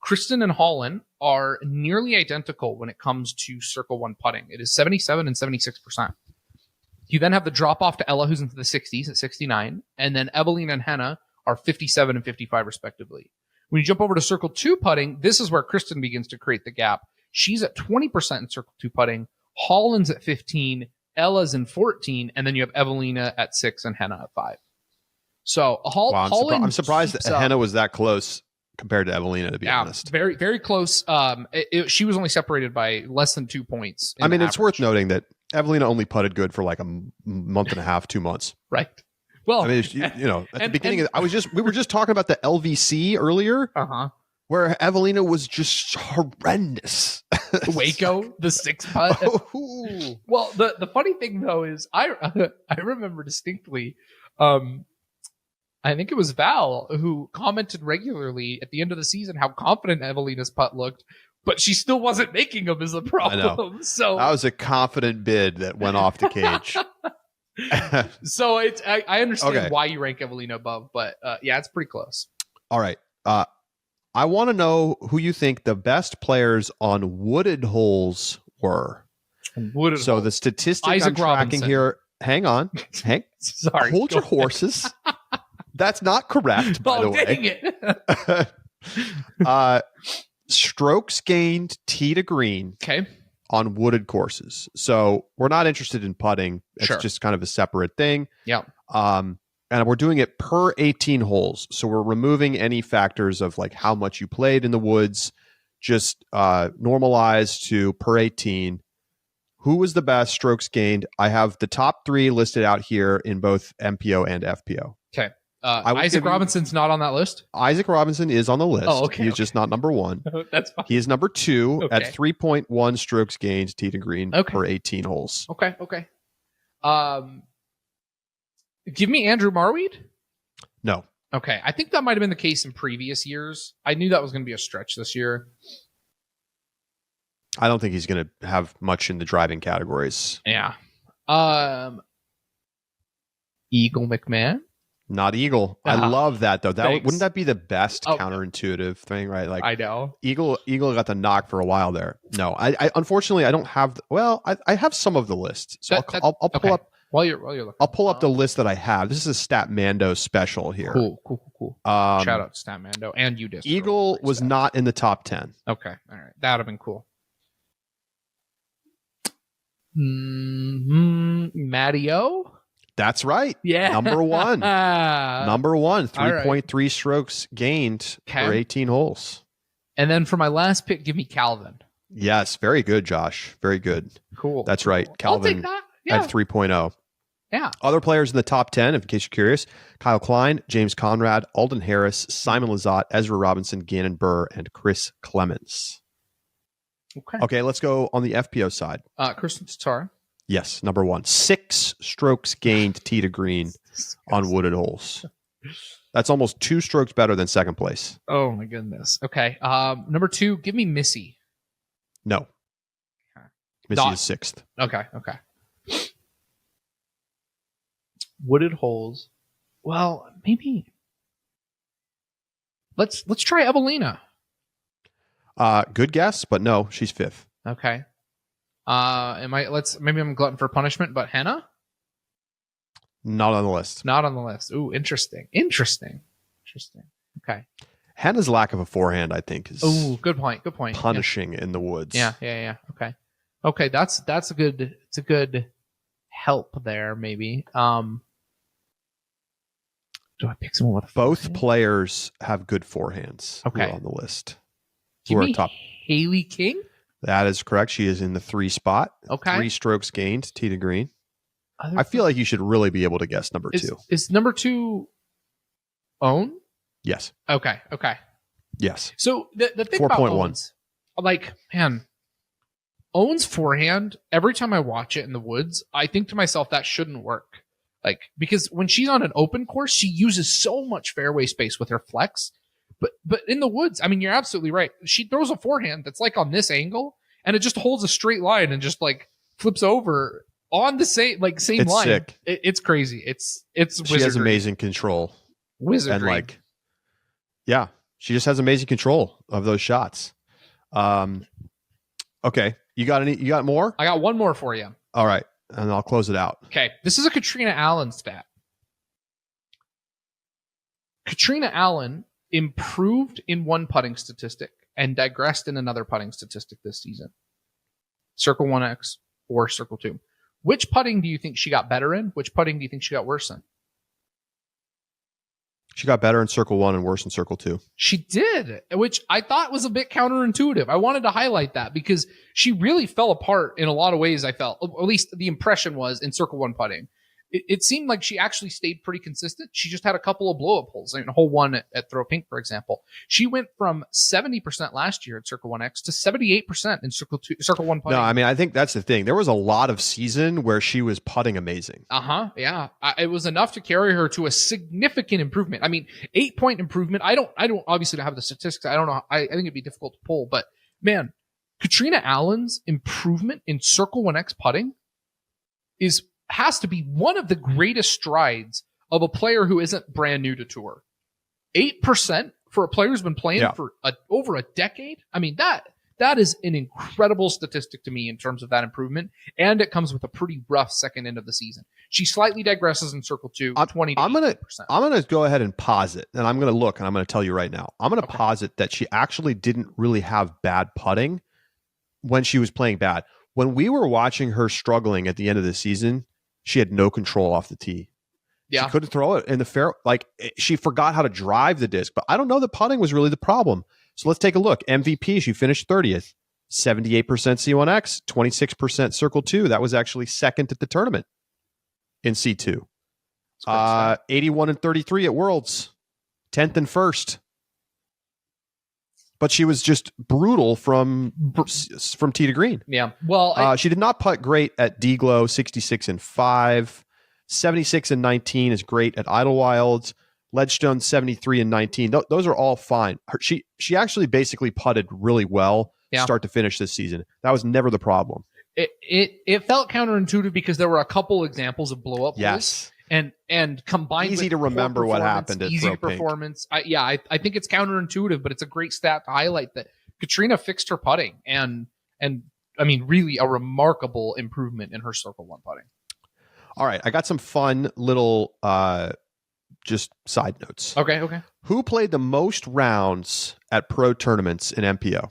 Kristen and Holland are nearly identical when it comes to circle one putting. It is 77 and 76%. You then have the drop off to Ella, who's into the 60s at 69, and then Evelina and Hannah are 57 and 55 respectively. When you jump over to circle two putting, this is where Kristen begins to create the gap. She's at 20% in circle two putting, Holland's at 15, Ella's in 14, and then you have Evelina at 6 and Hannah at 5. So Holland, I'm surprised that Hannah was that close compared to Evelina, to be honest. Very, very close. She was only separated by less than 2 points. I mean, it's worth noting that Evelina only putted good for like a month and a half, 2 months. Right. Well, I mean, at the beginning, we were just talking about the LVC earlier, where Evelina was just horrendous. Waco, the 6-putt. Oh. Well, the funny thing though is I remember distinctly. I think it was Val who commented regularly at the end of the season how confident Evelina's putt looked, but she still wasn't making them is the problem. So that was a confident bid that went off the cage. So I understand why you rank Evelina above, but yeah, it's pretty close. All right. I want to know who you think the best players on wooded holes were. So the statistic I'm tracking here. Hang on. Sorry. Hold your horses. That's not correct, by the way. Dang it. Strokes gained tee to green on wooded courses. So we're not interested in putting. It's just kind of a separate thing. Yeah. And we're doing it per 18 holes. So we're removing any factors of like how much you played in the woods, just normalized to per 18. Who was the best strokes gained? I have the top 3 listed out here in both MPO and FPO. Okay. Isaac Robinson's not on that list? Isaac Robinson is on the list. Oh, okay. He's just not number 1. That's fine. He is number 2 at 3.1 strokes gained tee to green per 18 holes. Okay. Give me Andrew Marweed? No. Okay. I think that might have been the case in previous years. I knew that was going to be a stretch this year. I don't think he's going to have much in the driving categories. Yeah. Eagle McMahon? Not Eagle. I love that though. Wouldn't that be the best counterintuitive thing, right? Like I know Eagle got the knock for a while there. No, I unfortunately I don't have. I have some of the list, so I'll pull up while you're looking. I'll pull up the list that I have. This is a Stat Mando special here. Cool. Shout out to Stat Mando and UDisc. Eagle was not in the top 10. Okay, all right, that would have been cool. Matty-O? That's right. Yeah. Number 1. 3.3 strokes gained for 18 holes. And then for my last pick, give me Calvin. Yes. Very good, Josh. Very good. Cool. That's right. Calvin at 3.0. Yeah. Other players in the top 10, in case you're curious: Kyle Klein, James Conrad, Alden Harris, Simon Lizotte, Ezra Robinson, Gannon Burr, and Chris Clemens. Okay, let's go on the FPO side. Kristen Tatar. Yes, number 1. 6 strokes gained tee to green on wooded holes. That's almost 2 strokes better than second place. Oh my goodness. Okay. Number 2, give me Missy. No. Missy is 6th. Okay. Wooded holes. Well, maybe. Let's try Evelina. Good guess, but no, she's 5th. Okay. Maybe I'm glutton for punishment, but Hannah? Not on the list. Not on the list. Ooh, interesting. Okay. Hannah's lack of a forehand, I think, is good point. punishing in the woods. Yeah. Okay. Okay, that's a good help there. Maybe. Do I pick someone with both forehand? players have good forehands? Okay, who are on the list. Give me top. Haley King. That is correct. She is in the 3 spot. Okay, 3 strokes gained, tee to green. I feel like you should really be able to guess number 2. Is number 2 Own? Yes. Okay. Yes. So the thing about Owens, like, man, Owen's forehand, every time I watch it in the woods, I think to myself, that shouldn't work. Like, because when she's on an open course, she uses so much fairway space with her flex. But in the woods, I mean, you're absolutely right. She throws a forehand that's like on this angle, and it just holds a straight line and just like flips over on the same line. Sick. It's crazy. It's wizardry. She has amazing control. Wizardry. And like, yeah, she just has amazing control of those shots. Okay, you got more? I got one more for you. All right, and I'll close it out. Okay, this is a Katrina Allen stat. Katrina Allen improved in one putting statistic and digressed in another putting statistic this season. Circle 1X or Circle 2. Which putting do you think she got better in? Which putting do you think she got worse in? She got better in Circle 1 and worse in Circle 2. She did, which I thought was a bit counterintuitive. I wanted to highlight that because she really fell apart in a lot of ways, I felt. At least the impression was in Circle 1 putting. It seemed like she actually stayed pretty consistent. She just had a couple of blow-up holes. I mean, hole 1 at Throw Pink, for example. She went from 70% last year at Circle 1X to 78% in Circle 1 putting. No, I mean, I think that's the thing. There was a lot of season where she was putting amazing. Yeah. It was enough to carry her to a significant improvement. I mean, 8-point improvement. I don't obviously have the statistics. I don't know. I think it'd be difficult to pull, but man, Katrina Allen's improvement in Circle 1X putting has to be one of the greatest strides of a player who isn't brand new to tour. 8% for a player who's been playing for over a decade. I mean, that is an incredible statistic to me in terms of that improvement, and it comes with a pretty rough second end of the season. She slightly digresses in Circle 2, 20 to 80%. I'm gonna go ahead and posit, and I'm gonna look, and I'm gonna tell you right now. I'm gonna posit that she actually didn't really have bad putting when she was playing bad. When we were watching her struggling at the end of the season, she had no control off the tee. Yeah. She couldn't throw it in the fair. Like, she forgot how to drive the disc, but I don't know that putting was really the problem. So let's take a look. MVP, she finished 30th, 78% C1X, 26% Circle 2. That was actually second at the tournament in C2. 81 and 33 at Worlds, 10th and 1st. But she was just brutal from tee to green. Yeah. Well, she did not putt great at D-Glow, 66 and 5. 76 and 19 is great at Idlewild. Ledgestone, 73 and 19. Those are all fine. She actually basically putted really well start to finish this season. That was never the problem. It felt counterintuitive because there were a couple examples of blow up. Yes. And combined easy with to remember what happened at easy Throw performance. I think it's counterintuitive, but it's a great stat to highlight that Katrina fixed her putting and I mean, really a remarkable improvement in her Circle 1 putting. All right, I got some fun little just side notes. Okay. Who played the most rounds at pro tournaments in MPO?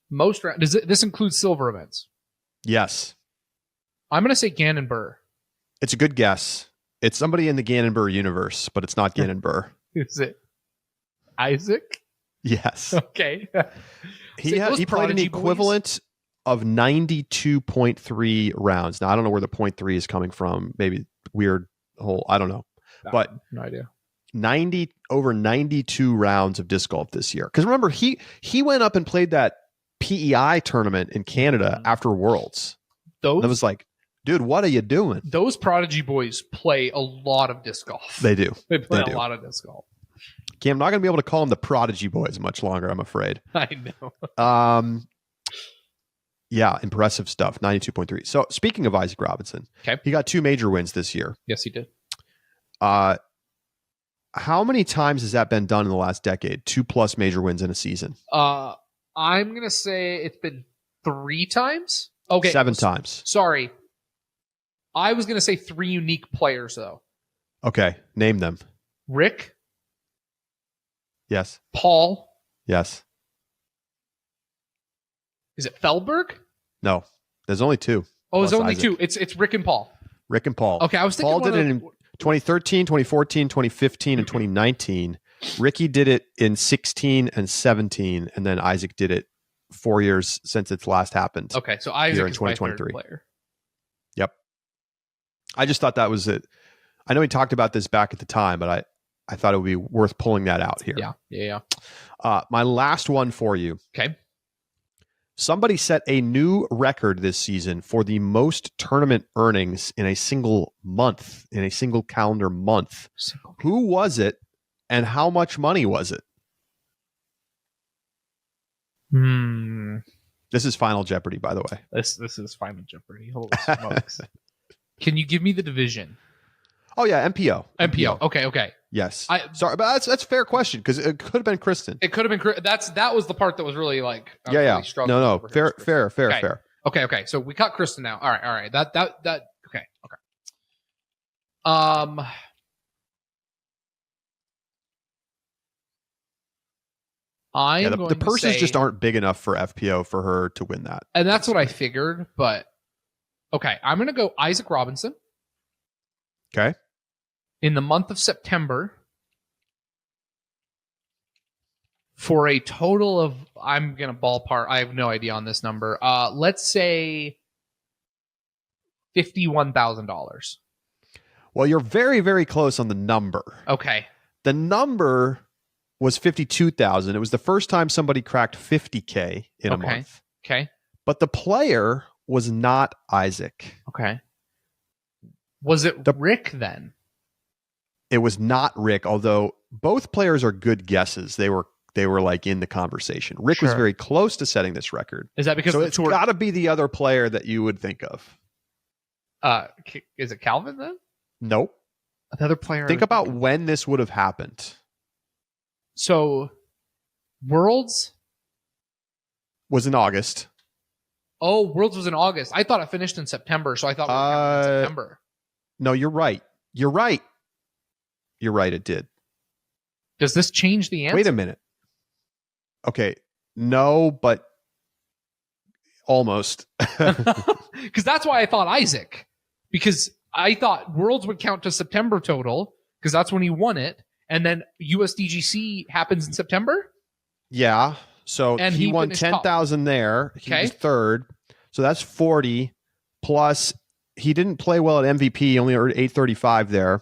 Most rounds. Does this include silver events? Yes. I'm going to say Gannon Burr. It's a good guess. It's somebody in the Gannon Burr universe, but it's not Gannon Burr. Is it Isaac? Yes. Okay. He played an equivalent of 92.3 rounds. Now, I don't know where the 0.3 is coming from. Maybe weird whole, I don't know. But no idea. Over 92 rounds of disc golf this year. Because remember, he went up and played that PEI tournament in Canada after Worlds. And it was like, dude, what are you doing? Those Prodigy boys play a lot of disc golf. They do. They play a lot of disc golf. Okay, I'm not going to be able to call them the Prodigy boys much longer, I'm afraid. I know. Yeah, impressive stuff. 92.3. So speaking of Isaac Robinson, he got 2 major wins this year. Yes, he did. How many times has that been done in the last decade? 2+ major wins in a season. I'm going to say it's been 3 times. Okay. 7 times. Sorry. I was going to say 3 unique players, though. Okay. Name them. Rick. Yes. Paul. Yes. Is it Feldberg? No, there's only 2. Oh, there's only Isaac. 2. It's Rick and Paul. Rick and Paul. Okay, I was thinking Paul did it in 2013, 2014, 2015, and 2019. Ricky did it in 16 and 17, and then Isaac did it 4 years since it's last happened. Okay, so Isaac in is my third player. Yep. I just thought that was it. I know we talked about this back at the time, but I thought it would be worth pulling that out here. Yeah. My last one for you. Okay. Somebody set a new record this season for the most tournament earnings in a single month, in a single calendar month. Who was it, and how much money was it? This is Final Jeopardy, by the way. This is Final Jeopardy. Holy smokes. Can you give me the division? Oh, yeah, MPO. MPO. Okay. Yes. Sorry, but that's a fair question because it could have been Kristen. It could have been. That was the part that was really like. Really no. Fair. Okay. So we cut Kristen now. All right. That. Okay. The purses just aren't big enough for FPO for her to win that. And that's what I figured. But okay, I'm going to go Isaac Robinson. Okay. In the month of September, for a total of, I'm going to ballpark, I have no idea on this number. Let's say $51,000. Well, you're very, very close on the number. Okay. The number was 52,000. It was the first time somebody cracked 50K in a month. Okay. But the player was not Isaac. Okay. Was it Rick then? It was not Rick, although both players are good guesses. They were like in the conversation. Rick was very close to setting this record. Is that because it's got to be the other player that you would think of? Is it Calvin then? Nope. Another player. Think about when this would have happened. So, Worlds was in August. Oh, Worlds was in August. I thought it finished in September, so I thought it was in September. No, you're right. It did. Does this change the answer? Wait a minute. Okay. No, but almost. Because that's why I thought Isaac. Because I thought Worlds would count to September total, because that's when he won it. And then USDGC happens in September? Yeah. So he won 10,000 there. He was third. So that's 40. Plus, he didn't play well at MVP. He only earned 835 there.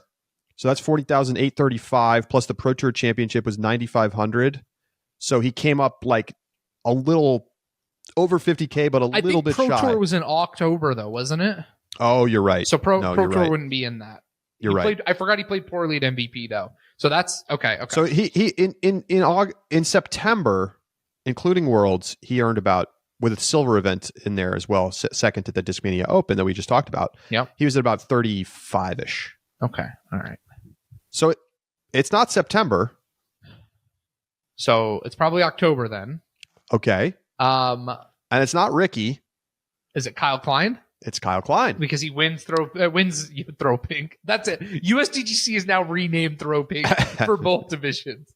So that's 40,835. Plus the Pro Tour Championship was 9,500. So he came up like a little over 50K, but a little bit shy. Pro Tour was in October, though, wasn't it? Oh, you're right. So Pro Tour wouldn't be in that. You're right. I forgot he played poorly at MVP, though. So that's okay. So he in September, including Worlds, he earned about, with a silver event in there as well, second at the Discmania Open that we just talked about. Yeah, he was at about 35-ish. Okay, all right. So it's not September. So it's probably October then. Okay. And it's not Ricky. Is it Kyle Klein? It's Kyle Klein because he wins throw pink. That's it. USDGC is now renamed throw pink for both divisions.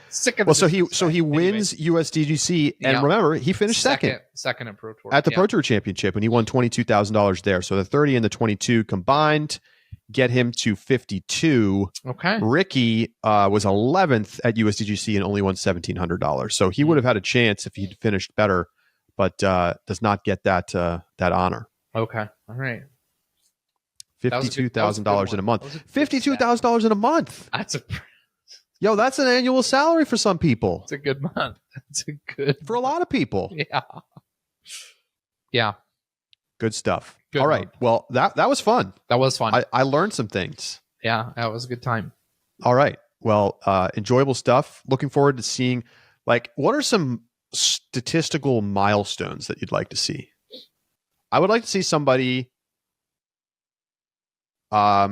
Sick of so he wins USDGC, and remember he finished second at Pro Tour at the Pro Tour Championship, and he won $22,000 there. So the 30 and the 22 combined get him to 52. Okay. Ricky was 11th at USDGC and only won $1,700. So he would have had a chance if he'd finished better, but does not get that honor. Okay. All right. $52,000 in a month. $52,000 in a month. That's an annual salary for some people. It's a good month. For a lot of people. Yeah. Good stuff. All right. Well, that was fun. That was fun. I learned some things. Yeah, that was a good time. All right. Well, enjoyable stuff. Looking forward to seeing, what are some statistical milestones that you'd like to see? I would like to see somebody. I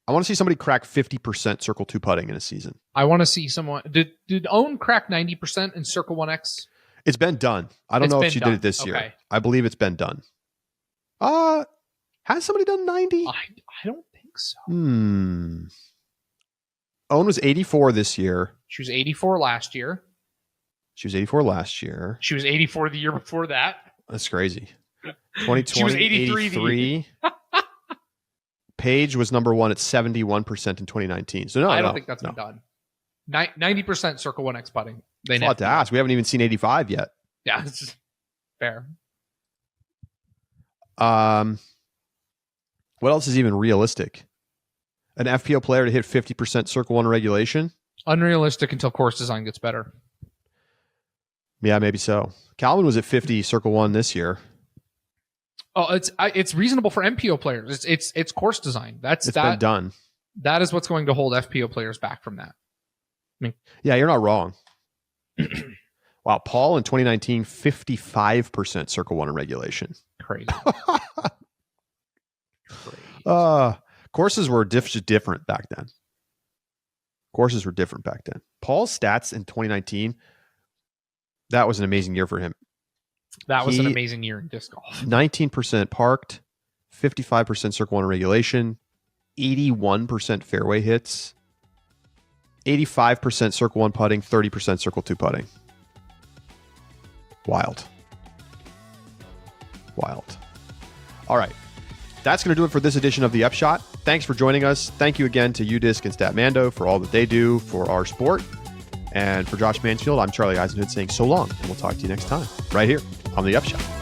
want to see somebody crack 50% Circle 2 putting in a season. I want to see someone. Did Owen crack 90% in Circle 1X? It's been done. I don't know if she did it this year. I believe it's been done. Has somebody done 90? I don't think so. Owen was 84 this year. She was 84 last year. She was 84 last year. She was 84 the year before that. That's crazy. 2020, She was 83. Paige was number 1 at 71% in 2019. So I don't think that's been done. 90% Circle 1X putting. It's a lot to ask. We haven't even seen 85 yet. Yeah, it's just fair. What else is even realistic? An FPO player to hit 50% Circle 1 regulation? Unrealistic until course design gets better. Yeah, maybe so. Calvin was at 50 Circle 1 this year. Oh, it's reasonable for MPO players. It's course design. It's been done. That is what's going to hold FPO players back from that. I mean, yeah, you're not wrong. Wow, Paul in 2019, 55% Circle 1 in regulation. Crazy. Courses were different back then. Paul's stats in 2019, that was an amazing year for him. That was an amazing year in disc golf. 19% parked, 55% Circle 1 in regulation, 81% fairway hits, 85% Circle 1 putting, 30% Circle 2 putting. Wild. All right. That's going to do it for this edition of The Upshot. Thanks for joining us. Thank you again to UDisc and Statmando for all that they do for our sport. And for Josh Mansfield, I'm Charlie Eisenhood saying so long, and we'll talk to you next time, right here on The Upshot.